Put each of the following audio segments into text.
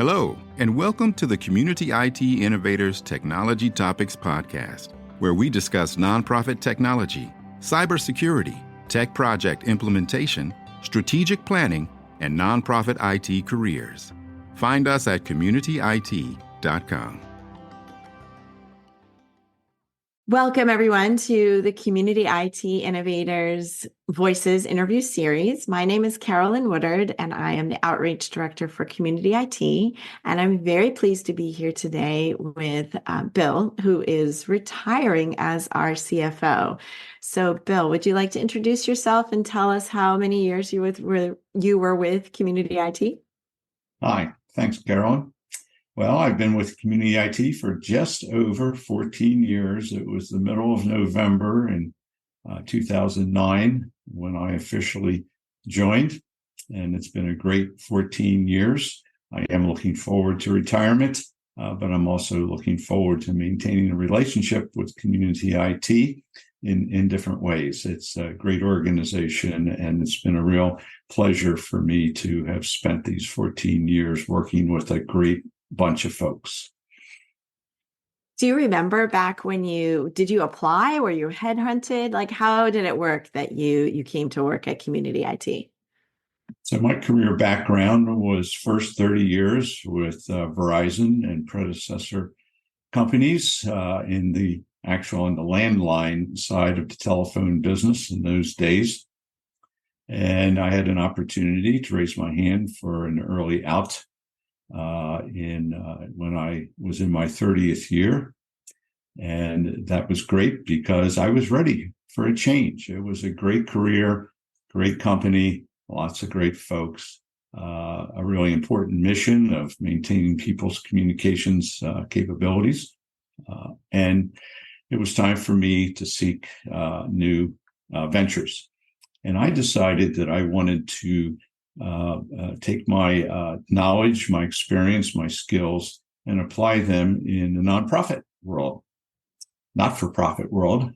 Hello, and welcome to the Community IT Innovators Technology Topics Podcast, where we discuss nonprofit technology, cybersecurity, tech project implementation, strategic planning, and nonprofit IT careers. Find us at communityit.com. Welcome, everyone, to the Community IT Innovators Voices interview series. My name is Carolyn Woodard, and I am the Outreach Director for Community IT. And I'm very pleased to be here today with Bill, who is retiring as our CFO. So, Bill, would you like to introduce yourself and tell us how many years you were with Community IT? Hi, thanks, Carolyn. Well, I've been with Community IT for just over 14 years. It was the middle of November in 2009 when I officially joined, and it's been a great 14 years. I am looking forward to retirement, but I'm also looking forward to maintaining a relationship with Community IT in different ways. It's a great organization, and it's been a real pleasure for me to have spent these 14 years working with a great bunch of folks. Do you remember back when did you apply? Were you headhunted? Like, how did it work that you came to work at Community IT? So my career background was first 30 years with Verizon and predecessor companies in the landline side of the telephone business in those days. And I had an opportunity to raise my hand for an early out when I was in my 30th year. And that was great because I was ready for a change. It was a great career, great company, lots of great folks, a really important mission of maintaining people's communications capabilities. And it was time for me to seek new ventures. And I decided that I wanted to take my knowledge, my experience, my skills, and apply them in the nonprofit world. Not-for-profit world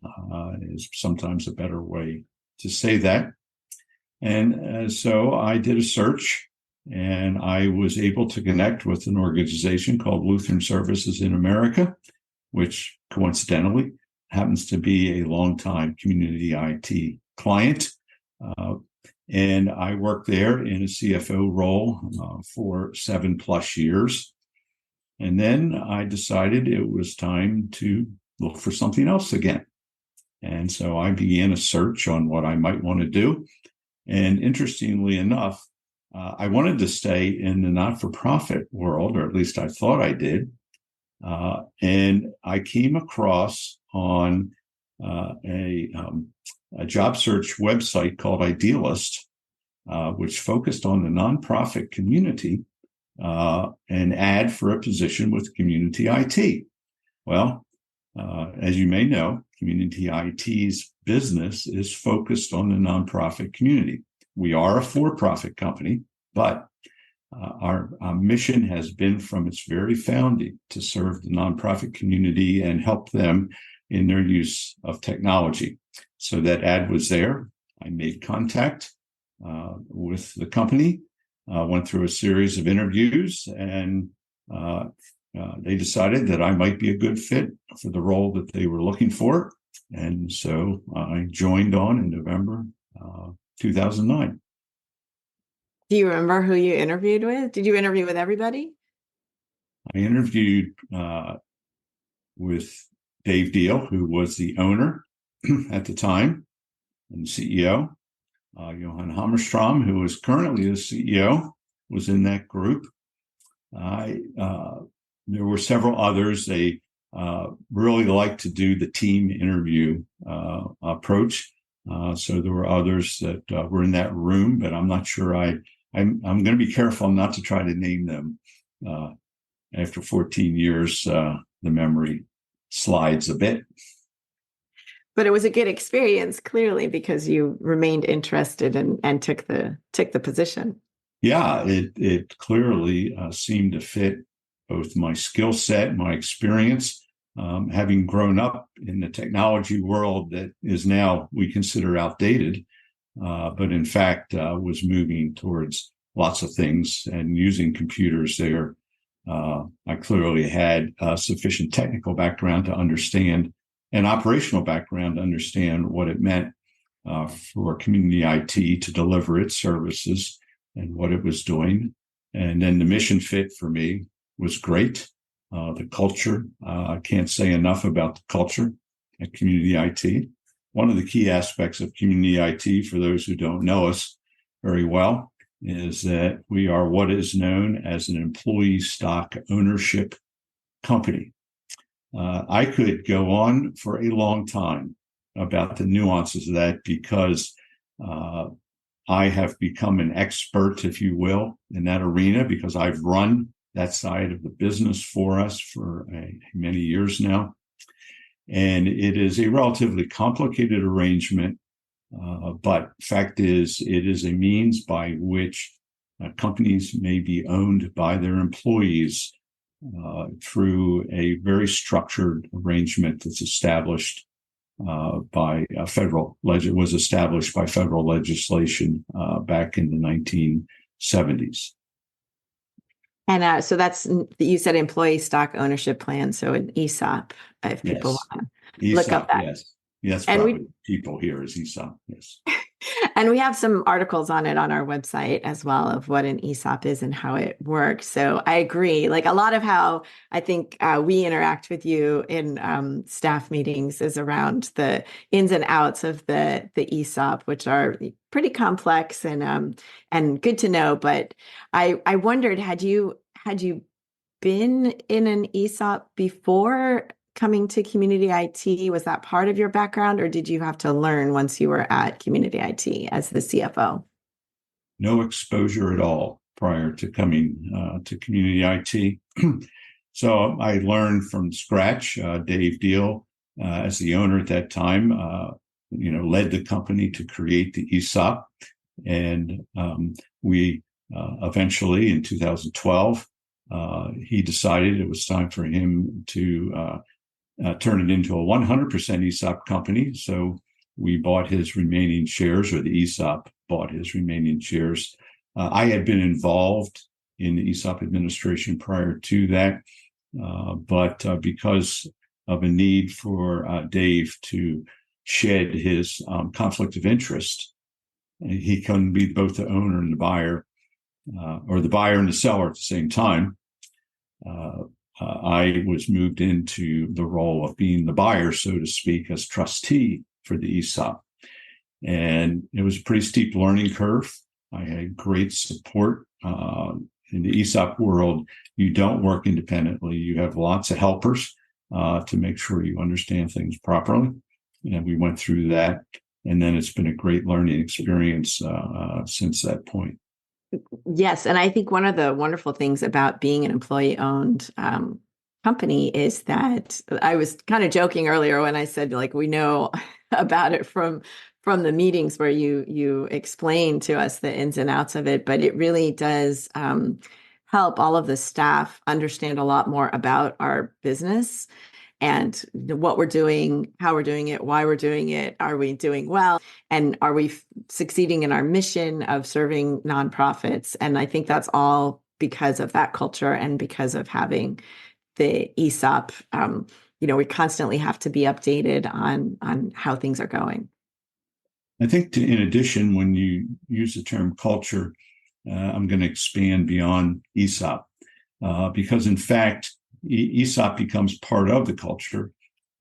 is sometimes a better way to say that. And so I did a search, and I was able to connect with an organization called Lutheran Services in America, which coincidentally happens to be a longtime Community IT client. And I worked there in a CFO role for 7+ years. And then I decided it was time to look for something else again. And so I began a search on what I might want to do. And interestingly enough, I wanted to stay in the not-for-profit world, or at least I thought I did. And I came across on a job search website called Idealist, which focused on the nonprofit community, an ad for a position with Community IT. Well, as you may know, Community IT's business is focused on the nonprofit community. We are a for-profit company, but our mission has been from its very founding to serve the nonprofit community and help them in their use of technology. So that ad was there. I made contact with the company, went through a series of interviews, and they decided that I might be a good fit for the role that they were looking for. And so I joined on in November 2009. Do you remember who you interviewed with? Did you interview with everybody? I interviewed with Dave Deal, who was the owner at the time and CEO. Johan Hammerstrom, who is currently the CEO, was in that group. There were several others. They really like to do the team interview approach. So there were others that were in that room, but I'm not sure. I'm going to be careful not to try to name them. After 14 years, the memory slides a bit. But it was a good experience, clearly, because you remained interested and took the position. Yeah, it clearly seemed to fit both my skill set, my experience, having grown up in the technology world that is now we consider outdated, but in fact was moving towards lots of things and using computers there I clearly had a sufficient technical background to understand and operational background to understand what it meant for community IT to deliver its services and what it was doing. And then the mission fit for me was great. The culture, I can't say enough about the culture at community IT. One of the key aspects of community IT, for those who don't know us very well, is that we are what is known as an employee stock ownership company. I could go on for a long time about the nuances of that because I have become an expert, if you will, in that arena because I've run that side of the business for us for many years now. And it is a relatively complicated arrangement, but fact is, it is a means by which companies may be owned by their employees through a very structured arrangement that's established by was established by federal legislation back in the 1970s. And so that's, you said employee stock ownership plan, so an ESOP, if people want to look up that. Yes, and probably people here is ESOP, yes. And we have some articles on it on our website as well of what an ESOP is and how it works. So I agree. Like a lot of how I think we interact with you in staff meetings is around the ins and outs of the ESOP, which are pretty complex and good to know. But I wondered, had you been in an ESOP before coming to community IT? Was that part of your background, or did you have to learn once you were at community IT as the CFO? No exposure at all prior to coming to community IT. So I learned from scratch. Dave Deal, as the owner at that time, led the company to create the ESOP. And we eventually, in 2012, he decided it was time for him to turn it into a 100% ESOP company. So we bought his remaining shares, or the ESOP bought his remaining shares. I had been involved in the ESOP administration prior to that, but because of a need for Dave to shed his conflict of interest, he couldn't be both the owner and the buyer, or the buyer and the seller at the same time. I was moved into the role of being the buyer, so to speak, as trustee for the ESOP. And it was a pretty steep learning curve. I had great support. In the ESOP world, you don't work independently. You have lots of helpers to make sure you understand things properly. And we went through that. And then it's been a great learning experience since that point. Yes. And I think one of the wonderful things about being an employee-owned company is that I was kind of joking earlier when I said, like, we know about it from the meetings where you explain to us the ins and outs of it, but it really does help all of the staff understand a lot more about our business and what we're doing, how we're doing it, why we're doing it, are we doing well, and are we succeeding in our mission of serving nonprofits? And I think that's all because of that culture and because of having the ESOP. We constantly have to be updated on how things are going. I think in addition, when you use the term culture, I'm going to expand beyond ESOP because in fact, ESOP becomes part of the culture,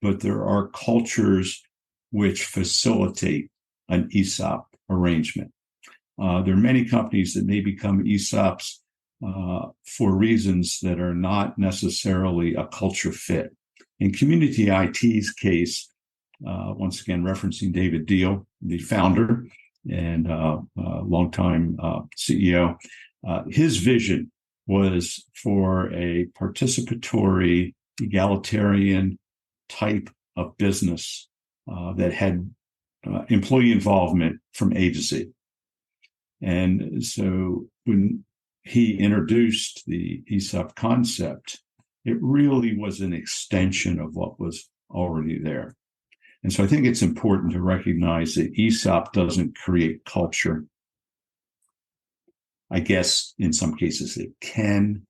but there are cultures which facilitate an ESOP arrangement. There are many companies that may become ESOPs for reasons that are not necessarily a culture fit. In community IT's case, once again, referencing David Deal, the founder and longtime CEO, his vision was for a participatory, egalitarian type of business that had employee involvement from A to Z. And so when he introduced the ESOP concept, it really was an extension of what was already there. And so I think it's important to recognize that ESOP doesn't create culture. I guess in some cases it can,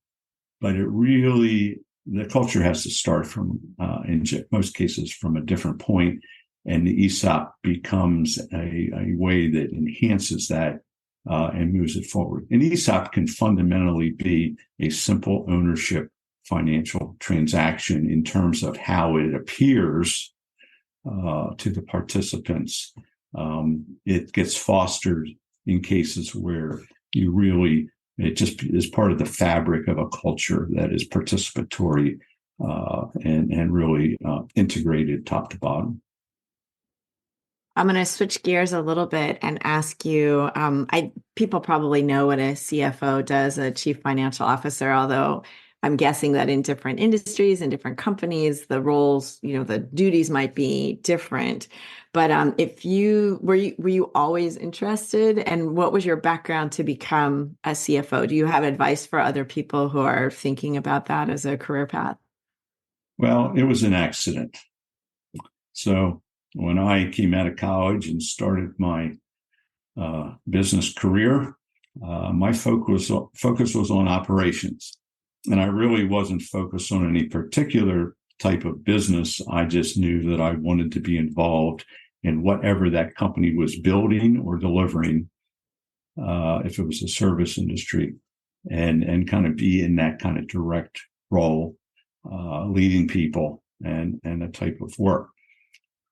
but it really, the culture has to start from, in most cases, from a different point, and the ESOP becomes a way that enhances that and moves it forward. An ESOP can fundamentally be a simple ownership financial transaction in terms of how it appears to the participants. It gets fostered in cases where it just is part of the fabric of a culture that is participatory and really integrated top to bottom. I'm going to switch gears a little bit and ask you, people probably know what a CFO does, a chief financial officer, although I'm guessing that in different industries and different companies, the roles, the duties might be different. But were you always interested, and what was your background to become a CFO? Do you have advice for other people who are thinking about that as a career path? Well, it was an accident. So when I came out of college and started my business career, my focus was on operations. And I really wasn't focused on any particular type of business. I just knew that I wanted to be involved in whatever that company was building or delivering, if it was a service industry, and kind of be in that kind of direct role, leading people and a type of work.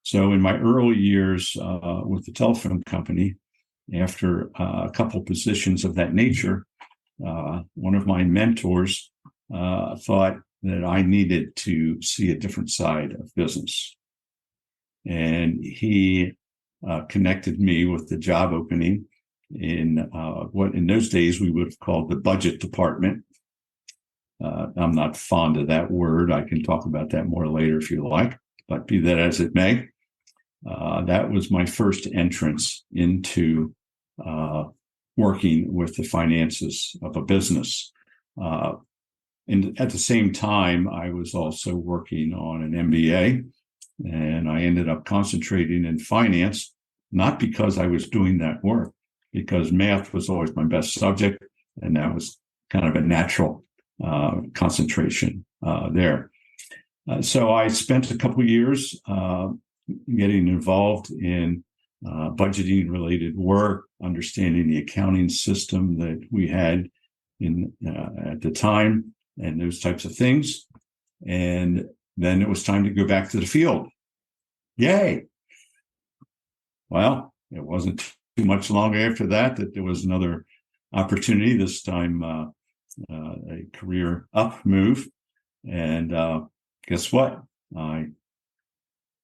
So in my early years with the telephone company, after a couple positions of that nature, one of my mentors thought that I needed to see a different side of business. And he connected me with the job opening in what in those days we would have called the budget department. I'm not fond of that word. I can talk about that more later if you like, but be that as it may. That was my first entrance into working with the finances of a business. And at the same time, I was also working on an MBA, and I ended up concentrating in finance, not because I was doing that work, because math was always my best subject, and that was kind of a natural concentration there. So I spent a couple of years getting involved in budgeting related work, understanding the accounting system that we had at the time, and those types of things. And then it was time to go back to the field. Yay! Well, it wasn't too much longer after that there was another opportunity, this time a career up move. And guess what? I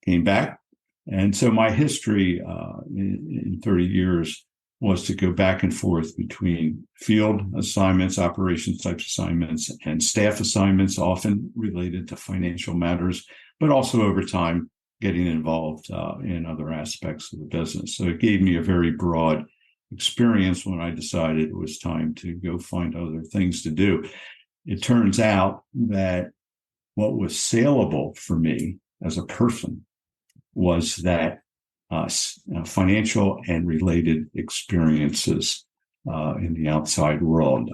came back. And so my history in 30 years was to go back and forth between field assignments, operations type assignments, and staff assignments, often related to financial matters, but also over time getting involved in other aspects of the business. So it gave me a very broad experience when I decided it was time to go find other things to do. It turns out that what was saleable for me as a person was that financial and related experiences in the outside world,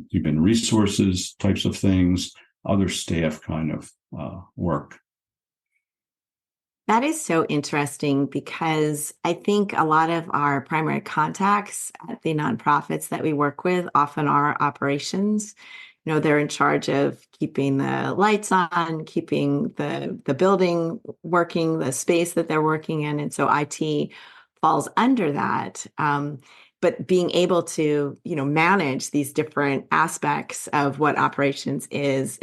human resources types of things, other staff kind of work. That is so interesting, because I think a lot of our primary contacts at the nonprofits that we work with often are operations. They're in charge of keeping the lights on, keeping the building working, the space that they're working in. And so IT falls under that. But being able to, manage these different aspects of what operations is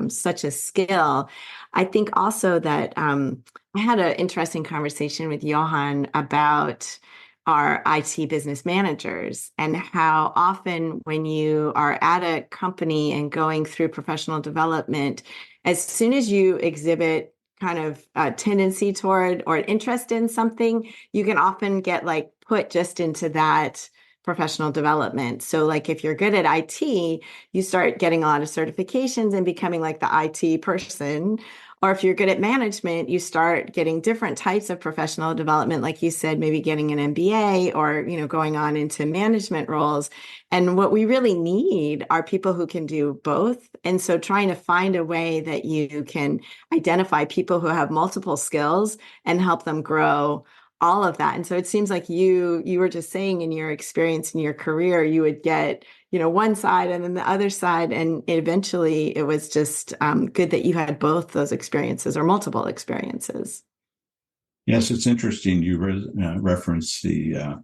such a skill. I think also that I had an interesting conversation with Johan about our IT business managers, and how often when you are at a company and going through professional development, as soon as you exhibit kind of a tendency toward or an interest in something, you can often get put just into that professional development. So if you're good at IT, you start getting a lot of certifications and becoming the IT person. Or if you're good at management, you start getting different types of professional development, like you said, maybe getting an MBA or, going on into management roles. And what we really need are people who can do both. And so trying to find a way that you can identify people who have multiple skills and help them grow all of that. And so it seems like you were just saying in your experience in your career, you would get, one side and then the other side. And eventually it was just good that you had both those experiences or multiple experiences. Yes, it's interesting. You referenced the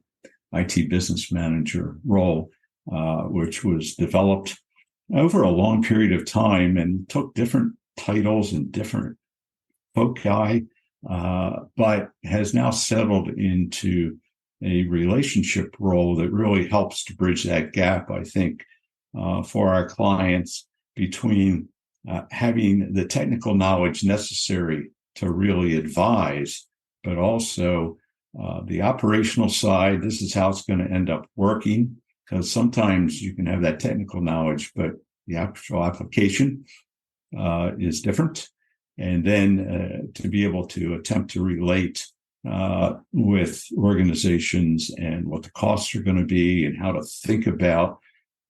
IT business manager role, which was developed over a long period of time and took different titles and different foci, but has now settled into a relationship role that really helps to bridge that gap, I think, for our clients between having the technical knowledge necessary to really advise, but also the operational side. This is how it's going to end up working, because sometimes you can have that technical knowledge, but the actual application is different. And then to be able to attempt to relate with organizations and what the costs are going to be and how to think about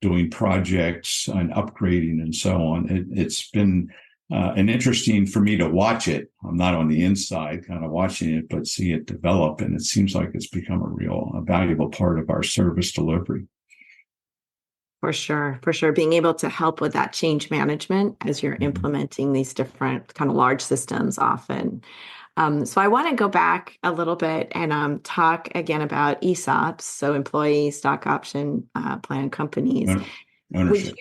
doing projects and upgrading and so on. It's been an interesting for me to watch it. I'm not on the inside kind of watching it, but see it develop. And it seems like it's become a valuable part of our service delivery. For sure. Being able to help with that change management as you're implementing these different kind of large systems often. So I want to go back a little bit and talk again about ESOPs, so employee stock option plan companies. Ownership.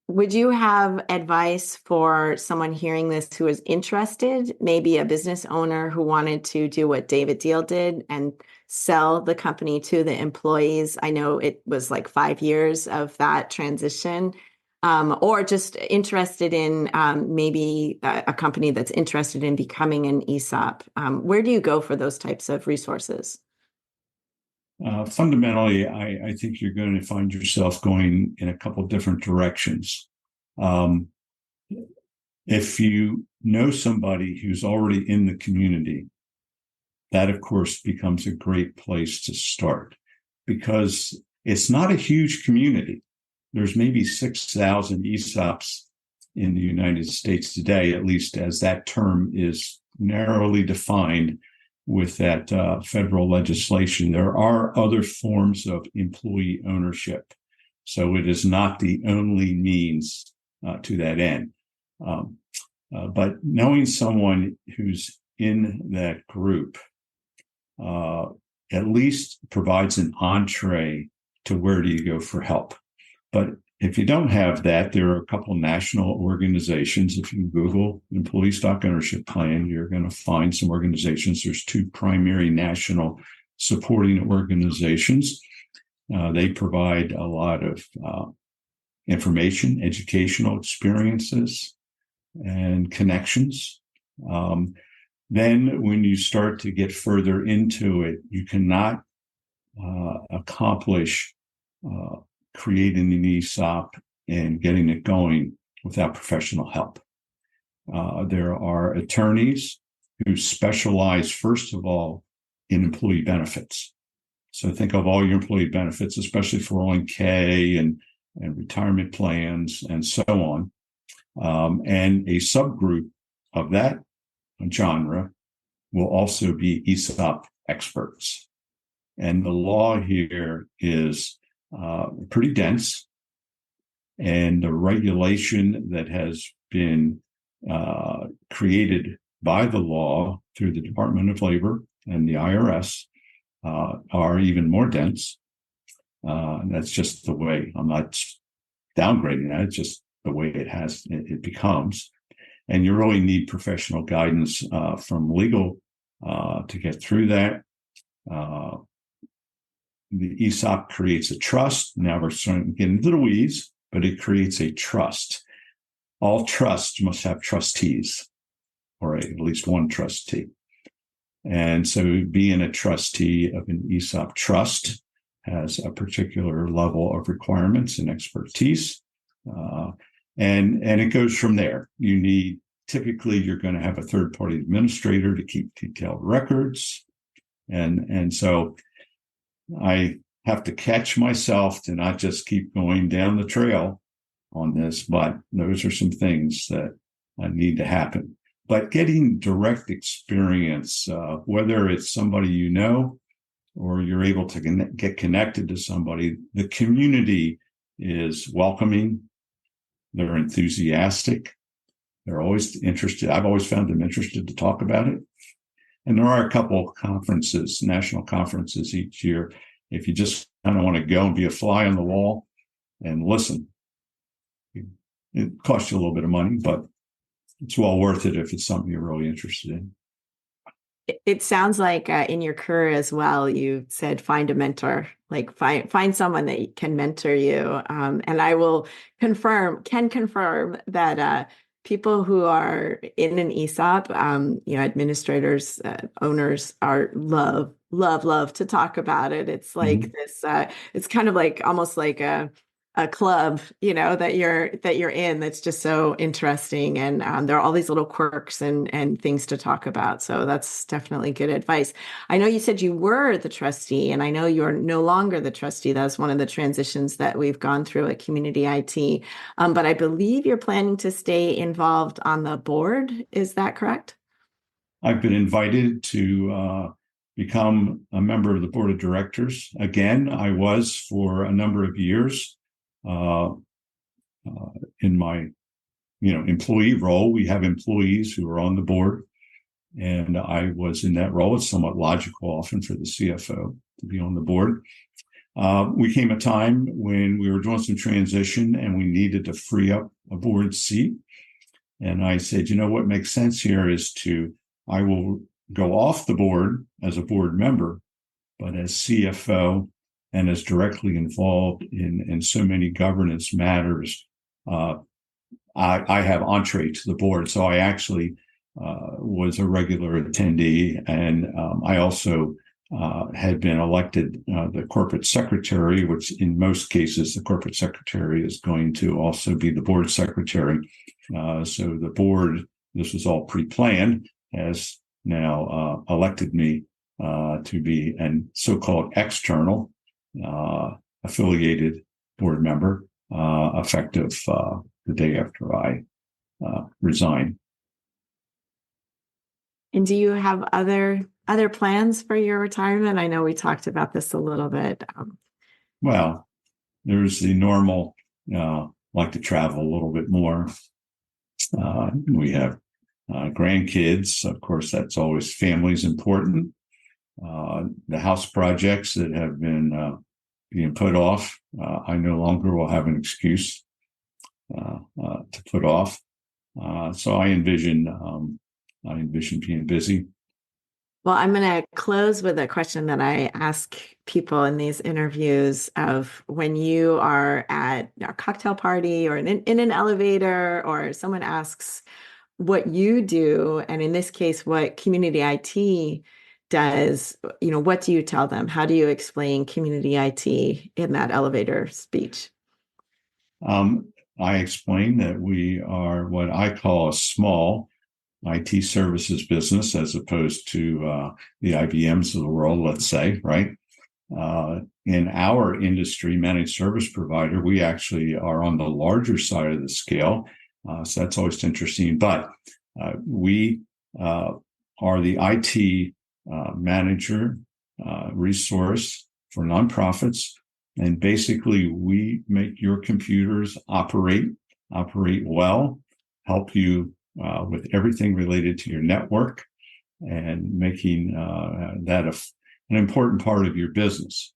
Would you have advice for someone hearing this who is interested, maybe a business owner who wanted to do what David Deal did and sell the company to the employees? I know it was like 5 years of that transition, or just interested in maybe a company that's interested in becoming an ESOP. Where do you go for those types of resources? Fundamentally, I think you're going to find yourself going in a couple different directions. If you know somebody who's already in the community, that, of course, becomes a great place to start, because it's not a huge community. There's maybe 6,000 ESOPs in the United States today, at least as that term is narrowly defined with that federal legislation. There are other forms of employee ownership, so it is not the only means to that end. But knowing someone who's in that group at least provides an entree to where do you go for help. But if you don't have that, there are a couple national organizations. If you Google employee stock ownership plan, you're going to find some organizations. There's 2 primary national supporting organizations. They provide a lot of information, educational experiences, and connections. Then when you start to get further into it, you cannot accomplish creating an ESOP and getting it going without professional help. There are attorneys who specialize, first of all, in employee benefits. So think of all your employee benefits, especially 401k and retirement plans and so on. And a subgroup of that genre will also be ESOP experts. And the law here is pretty dense, and the regulation that has been created by the law through the Department of Labor and the IRS are even more dense. That's just the way. I'm not downgrading that. It's just the way it becomes. And you really need professional guidance from legal to get through that. The ESOP creates a trust. Now we're starting to get into the weeds, but it creates a trust. All trusts must have trustees, or at least one trustee. And so being a trustee of an ESOP trust has a particular level of requirements and expertise. And it goes from there. You need typically you're going to have a third-party administrator to keep detailed records. And so I have to catch myself to not just keep going down the trail on this, but those are some things that need to happen. But getting direct experience, whether it's somebody you know or you're able to get connected to somebody, the community is welcoming. They're enthusiastic. They're always interested. I've always found them interested to talk about it. And there are a couple of conferences, national conferences each year. If you just kind of want to go and be a fly on the wall and listen, it costs you a little bit of money, but it's well worth it if it's something you're really interested in. It sounds like in your career as well, you said find a mentor, like find someone that can mentor you. And I will confirm that people who are in an ESOP, administrators, owners love to talk about it. It's like this, it's kind of like almost like a club, that you're in, that's just so interesting. And there are all these little quirks and things to talk about. So that's definitely good advice. I know you said you were the trustee, and I know you're no longer the trustee. That's one of the transitions that we've gone through at Community IT. But I believe you're planning to stay involved on the board. Is that correct? I've been invited to become a member of the board of directors. Again, I was for a number of years. In my, employee role. We have employees who are on the board, and I was in that role. It's somewhat logical often for the CFO to be on the board. We came a time when we were doing some transition and we needed to free up a board seat. And I said, what makes sense here is I will go off the board as a board member, but as CFO and as directly involved in so many governance matters, I have entree to the board. So I actually was a regular attendee, and I also had been elected the corporate secretary, which in most cases, the corporate secretary is going to also be the board secretary. So the board, this was all pre-planned, has now elected me to be a so-called external affiliated board member, effective the day after I resign. And do you have other plans for your retirement? I know we talked about this a little bit. Well, there's the normal, like to travel a little bit more. We have grandkids. Of course, that's always family's important. The house projects that have been being put off, I no longer will have an excuse to put off. So I envision being busy. Well, I'm going to close with a question that I ask people in these interviews of when you are at a cocktail party or in an elevator, or someone asks what you do, and in this case, what Community IT does, what do you tell them? How do you explain Community IT in that elevator speech? I explain that we are what I call a small IT services business, as opposed to the IBMs of the world, let's say, right? In our industry, managed service provider, we actually are on the larger side of the scale. So that's always interesting. But we are the IT manager resource for nonprofits. And basically, we make your computers operate well, help you with everything related to your network, and making that an important part of your business.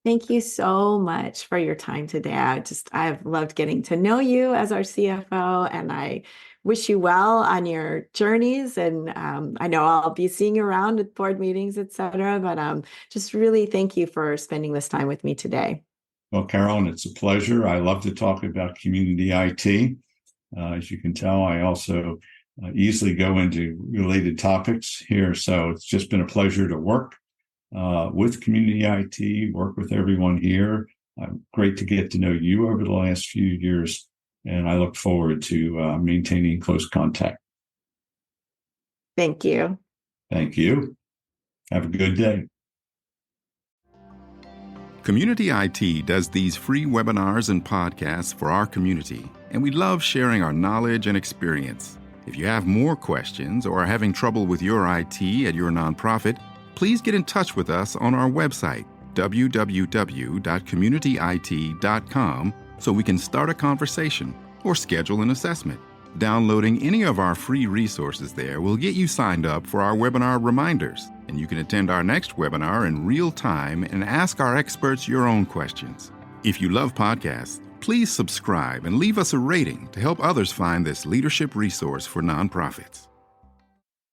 Thank you so much for your time today. I've loved getting to know you as our CFO, and I wish you well on your journeys. And I know I'll be seeing you around at board meetings, et cetera, but just really thank you for spending this time with me today. Well, Carolyn, it's a pleasure. I love to talk about community IT. As you can tell, I also easily go into related topics here. So it's just been a pleasure to work with Community IT, work with everyone here. Great to get to know you over the last few years. And I look forward to maintaining close contact. Thank you. Thank you. Have a good day. Community IT does these free webinars and podcasts for our community, and we love sharing our knowledge and experience. If you have more questions or are having trouble with your IT at your nonprofit, please get in touch with us on our website, www.communityit.com, so we can start a conversation or schedule an assessment. Downloading any of our free resources there will get you signed up for our webinar reminders, and you can attend our next webinar in real time and ask our experts your own questions. If you love podcasts, please subscribe and leave us a rating to help others find this leadership resource for nonprofits.